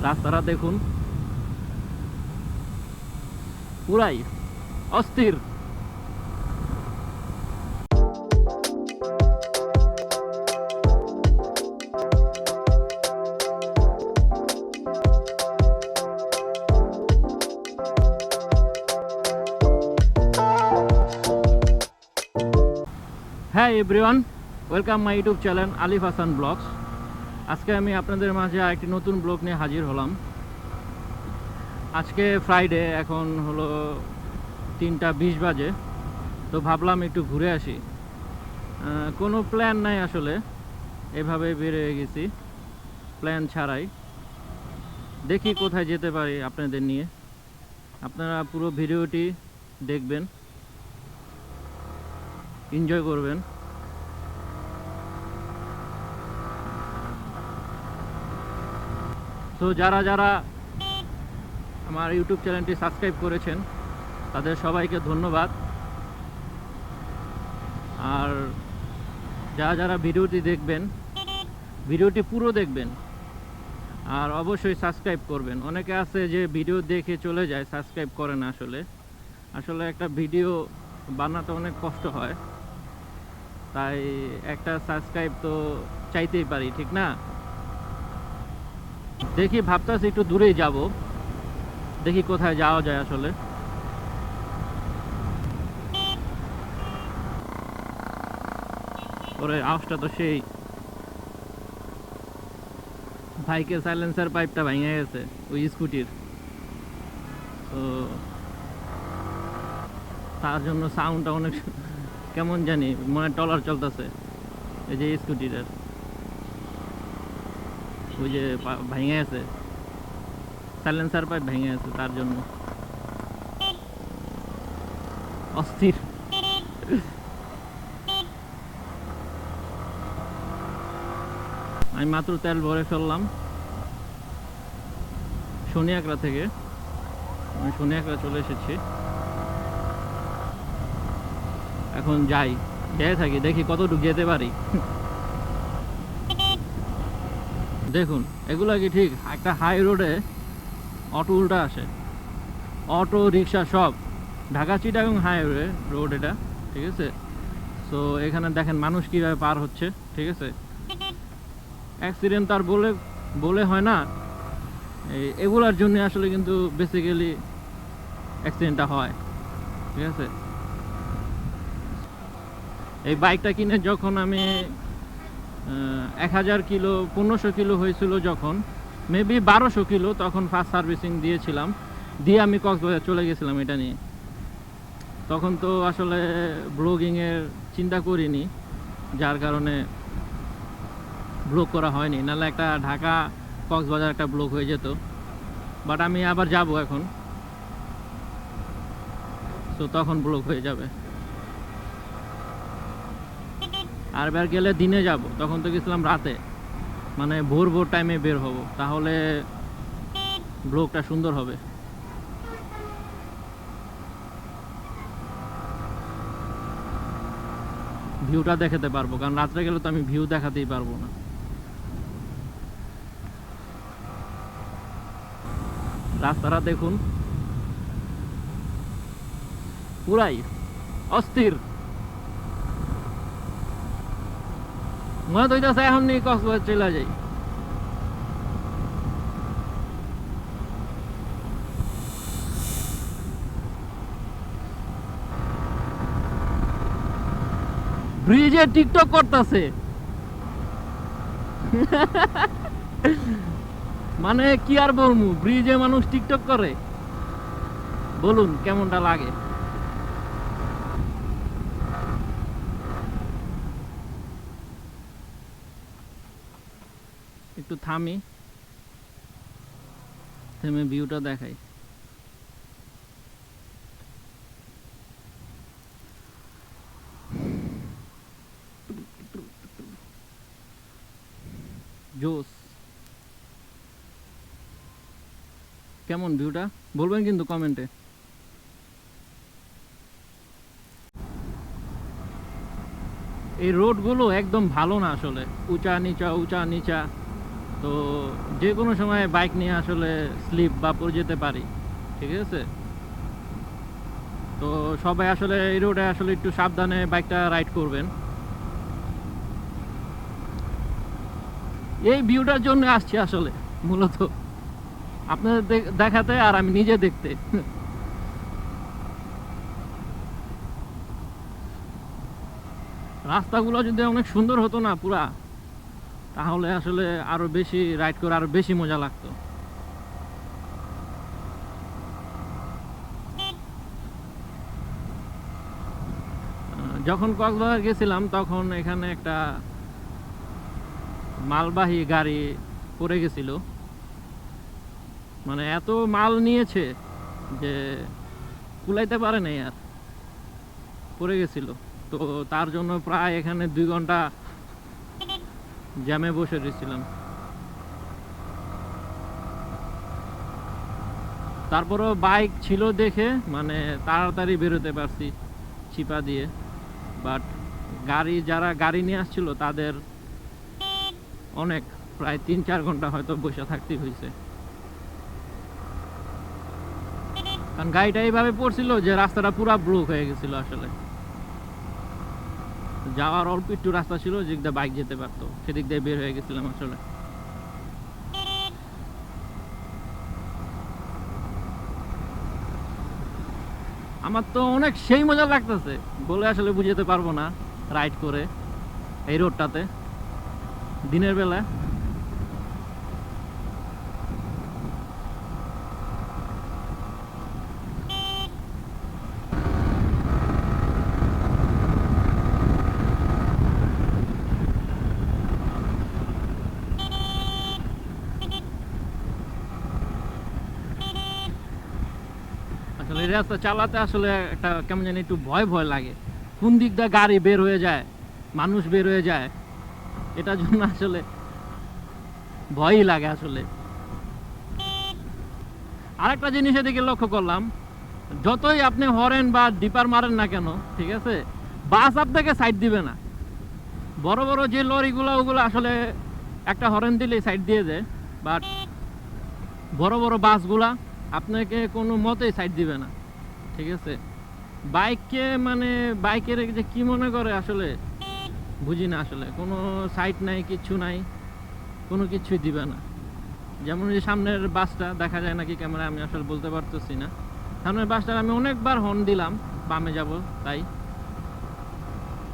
রাস্তাটা দেখুন, পুরাই অস্থির। হ্যাঁ everyone, welcome my YouTube channel Alif Hasan blogs. আজকে আমি আপনাদের মাঝে একটি নতুন ব্লগ নিয়ে হাজির হলাম। আজকে ফ্রাইডে, এখন হলো 3:20 বাজে। তো ভাবলাম একটু ঘুরে আসি। কোনো প্ল্যান নাই আসলে, এভাবে বেরিয়ে গেছি প্ল্যান ছাড়াই। দেখি কোথায় যেতে পারি আপনাদের নিয়ে। আপনারা পুরো ভিডিওটি দেখবেন, এনজয় করবেন। তো যারা যারা আমার ইউটিউব চ্যানেলটি সাবস্ক্রাইব করেছেন তাদের সবাইকে ধন্যবাদ। আর যারা যারা ভিডিওটি দেখবেন, ভিডিওটি পুরো দেখবেন আর অবশ্যই সাবস্ক্রাইব করবেন। অনেকে আছে যে ভিডিও দেখে চলে যায়, সাবস্ক্রাইব করে না। আসলে একটা ভিডিও বানাতে অনেক কষ্ট হয়, তাই একটা সাবস্ক্রাইব তো চাইতেই পারি, ঠিক না? দেখি, ভাবতেছি একটু দূরেই যাব, দেখি কোথায় যাওয়া যায়। আসলে ওরে আওয়াজটা তো সেই, বাইকের সাইলেন্সার পাইপটা ভেঙে গেছে ওই স্কুটির, তো তার জন্য সাউন্ডটা অনেক কেমন জানি, মনে টলার চলতেছে। এই যে স্কুটিটার ওই যে ভেঙে গেছে, সাইলেন্সার পাইপ ভেঙে গেছে, তার জন্য অস্থির। আমি মাত্র তেল ভরে ফেললাম শনিয়াকড়া থেকে। আমি শনিয়াকড়া চলে এসেছি, এখন যাই, যেতে থাকি, দেখি কতটুকু যেতে পারি। দেখুন, এগুলা কি ঠিক? একটা হাই রোডে অটো উল্টা আসে, অটো রিক্সা সব। ঢাকা চিটাগাং হাইওয়ে রোড এটা, ঠিক আছে? সো এখানে দেখেন মানুষ কীভাবে পার হচ্ছে, ঠিক আছে? অ্যাক্সিডেন্ট তার বলে বলে হয় না, এগুলার জন্য আসলে কিন্তু বেসিক্যালি অ্যাক্সিডেন্টটা হয়, ঠিক আছে? এই বাইকটা কিনে যখন আমি 1000 কিলো 1500 কিলো হয়েছিল, যখন মেবি 1200 কিলো, তখন ফার্স্ট সার্ভিসিং দিয়েছিলাম, দিয়ে আমি কক্সবাজার চলে গেছিলাম এটা নিয়ে। তখন তো আসলে ব্লগিংয়ের চিন্তা করিনি, যার কারণে ব্লগ করা হয়নি, নাহলে একটা ঢাকা কক্সবাজার একটা ব্লগ হয়ে যেত। বাট আমি আবার যাব এখন, তো তখন ব্লগ হয়ে যাবে। আর এবার গেলে দিনে যাব, তখন তো গেছিলাম রাতে, মানে ভোর ভোর টাইমে বের হব, তাহলে ব্লগটা সুন্দর হবে। ভিউটা দেখাতে পারবো, কারণ রাত্রে গেলে তো আমি ভিউ দেখাতেই পারবো না। রাস্তাটা দেখুন, পুরাই অস্থির। মনে তো হইতেছে এখন নিয়ে কক্সবাজার চলে যাই। ব্রিজে টিকটক করতেছে, মানে কি আর বলবো, ব্রিজে মানুষ টিকটক করে, বলুন কেমনটা লাগে? একটু থামি, থেমে ভিউটা দেখাই। জোস, কেমন ভিউটা বলবেন কিন্তু কমেন্টে। এই রোডগুলো একদম ভালো না আসলে, উঁচা নিচা উঁচা নিচা, তো যে কোনো সময় বাইক নিয়ে আসলে স্লিপ বা পড়ে যেতে পারি, ঠিক আছে। তো সবাই আসলে এই রোডে আসলে একটু সাবধানে বাইকটা রাইড করবেন। এই ভিউটার জন্য আসছি আসলে মূলত, আপনাদের দেখাতে আর আমি নিজে দেখতে। রাস্তাগুলো যদি অনেক সুন্দর হতো না পুরা, তাহলে আসলে আরো বেশি রাইড করে আরো বেশি মজা লাগতো। যখন কক্সবাজার গেছিলাম তখন এখানে একটা মালবাহী গাড়ি পড়ে গেছিল, মানে এত মাল নিয়েছে যে কুলাইতে পারে নাই, আর পড়ে গেছিল। তো তার জন্য প্রায় এখানে 2 ঘন্টা জ্যামে বসে রয়েছিলাম। তারপরও বাইক ছিল দেখে মানে তাড়াতাড়ি বেরোতে পারছি চিপা দিয়ে। বাট যারা গাড়ি নিয়ে আসছিল তাদের অনেক, প্রায় 3-4 ঘন্টা হয়তো বসে থাকতে হয়েছে, কারণ গাড়িটা এইভাবে পড়ছিল যে রাস্তাটা পুরো ব্লক হয়ে গেছিল। আসলে যাওয়ার অল্প একটু রাস্তা ছিল যেদিক দিয়ে বাইক যেতে পারতো, সেদিক দিয়ে বের হয়ে গেছিলাম আসলে। আমার তো অনেক সেই মজা লাগতেছে, বলে আসলে বুঝাতে পারবো না রাইড করে এই রোডটাতে দিনের বেলা। আসলে এই রাস্তা চালাতে আসলে একটা কেমন জানি একটু ভয় ভয় লাগে, কোন দিক দিয়ে গাড়ি বের হয়ে যায়, মানুষ বের হয়ে যায়, এটার জন্য আসলে ভয়ই লাগে আসলে। আরেকটা জিনিস এদিকে লক্ষ্য করলাম, যতই আপনি হরেন বা ডিপার মারেন না কেন, ঠিক আছে, বাস আপনাকে সাইড দিবে না। বড় বড় যে লরিগুলো ওগুলো আসলে একটা হরেন দিলেই সাইড দিয়ে দেয়, বাট বড় বড় বাসগুলা আপনাকে কোনো মতেই সাইড দিবে না, ঠিক আছে। বাইককে মানে বাইকের যে কি মনে করে আসলে বুঝি না, আসলে কোনো সাইড নাই, কিচ্ছু নাই, কোনো কিছুই দিবে না। যেমন এই সামনের বাসটা দেখা যায় নাকি ক্যামেরা, আমি আসলে বলতে পারতেছি না। সামনের বাসটার আমি অনেকবার হর্ন দিলাম বামে যাব তাই,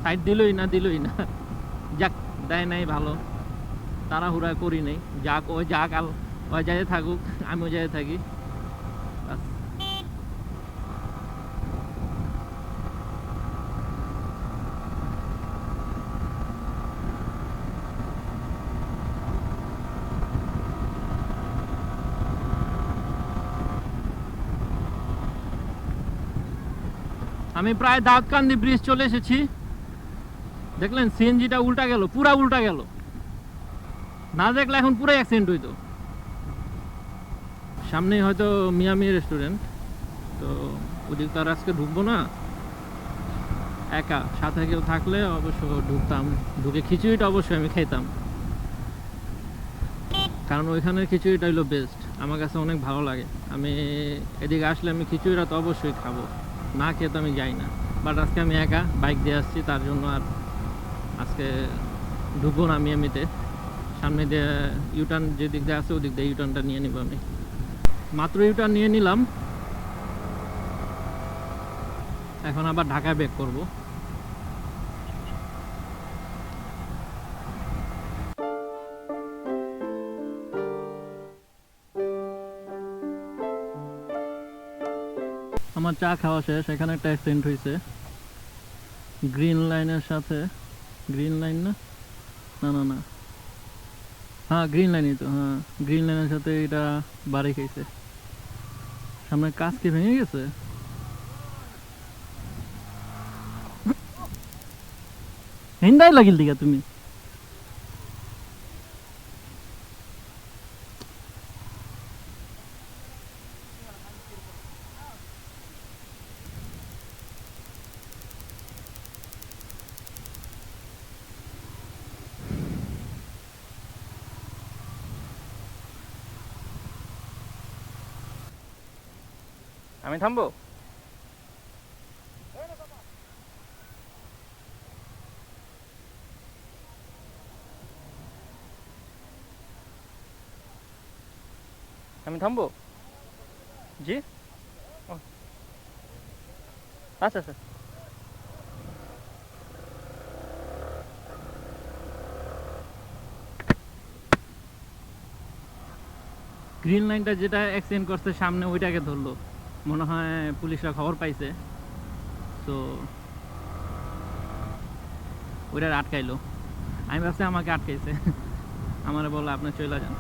সাইড দিলই না। যাক, দেয় নাই ভালো, তাড়াহুড়া করি নেই, যাক ওই যাক, আল ওই যাই থাকুক, আমিও যাই থাকি। আমি প্রায় দাউদকান্দি ব্রিজ চলে এসেছি। দেখলেন সিএনজিটা উল্টা গেল, পুরা উল্টা গেল, না দেখলে এখন পুরো অ্যাক্সিডেন্ট হইতো। সামনেই হয়তো মিয়ামি রেস্টুরেন্ট, তো ওদিক তো আর আজকে ঢুকবো না, একা, সাথে কেউ থাকলে অবশ্য ঢুকতাম, ঢুকে খিচুড়িটা অবশ্যই আমি খেতাম, কারণ ওইখানের খিচুড়িটা হলো বেস্ট, আমার কাছে অনেক ভালো লাগে। আমি এদিকে আসলে আমি খিচুড়িটা তো অবশ্যই খাবো, না খেয়ে তো আমি যাই না। বাট আজকে আমি একা বাইক দিয়ে আসছি, তার জন্য আর আজকে ঢুকবো না মিয়ামিতে। সামনে দিয়ে ইউটার্ন যে দিক দিয়ে আছে ওদিক দিয়ে ইউটার্নটা নিয়ে নিব আমি, মাত্র ইউটার্ন নিয়ে নিলাম, এখন আবার ঢাকায় ব্যাক করব। আমার চা খাওয়া শেষ, এখানে একটা অ্যাক্সিডেন্ট হয়েছে গ্রিন লাইনের সাথে, গ্রিন লাইন না, না না না, হ্যাঁ গ্রিন লাইনই তো, হ্যাঁ গ্রিন লাইনের সাথে এটা বাড়ি খেয়েছে, সামনে কাজ কি ভেঙে গেছে। হিন্দাই লাগিল দিকা তুমি, আমি থামবো? আমি থামবো? জি। ও, আচ্ছা আচ্ছা। গ্রিন লাইনটা যেটা অ্যাক্সিডেন্ট করছে সামনে ওইটাকে ধরলো, মনে হয় পুলিশরা খবর পাইছে, তো ওইটা আটকাইলো। আমি ভাবছি আমাকে আটকাইছে, আমার বললো আপনি চলে যান।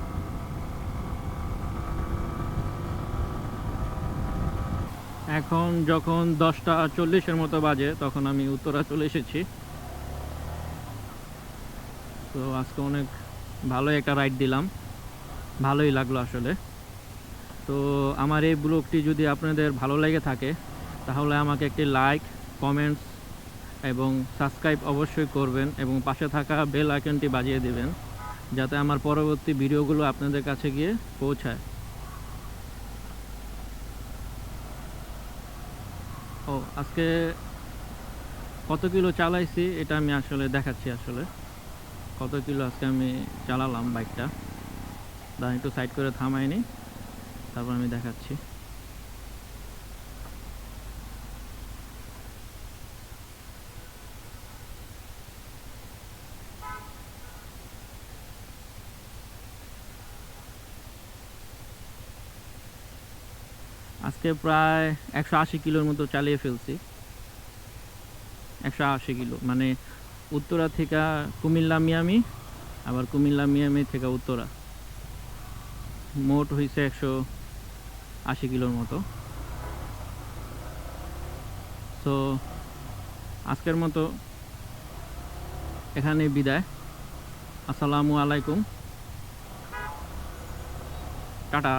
এখন যখন 10টা 40-এর মতো বাজে, তখন আমি উত্তরা চলে এসেছি। তো আজকে অনেক ভালোই একটা রাইড দিলাম, ভালোই লাগলো আসলে। তো আমার এই ব্লগটি যদি আপনাদের ভালো লেগে থাকে, তাহলে আমাকে একটি লাইক, কমেন্টস এবং সাবস্ক্রাইব অবশ্যই করবেন, এবং পাশে থাকা বেল আইকনটি বাজিয়ে দেবেন, যাতে আমার পরবর্তী ভিডিওগুলো আপনাদের কাছে গিয়ে পৌঁছায়। ও, আজকে কত কিলো চালাইছি এটা আমি আসলে দেখাচ্ছি। আসলে কত কিলো আজকে আমি চালালাম বাইকটা, দাঁড়ান একটু সাইড করে থামাইনি, তারপর আমি দেখাচ্ছি। আজকে প্রায় 180 কিলোর মতো চালিয়ে ফেলছি। 180 কিলো মানে উত্তরা থেকে কুমিল্লা মিয়ামি, আবার কুমিল্লা মিয়ামি থেকে উত্তরা, মোট হয়েছে 180 কিলোর মতো। তো আজকের মতো এখানে বিদায়। আসসালামু আলাইকুম, টাটা।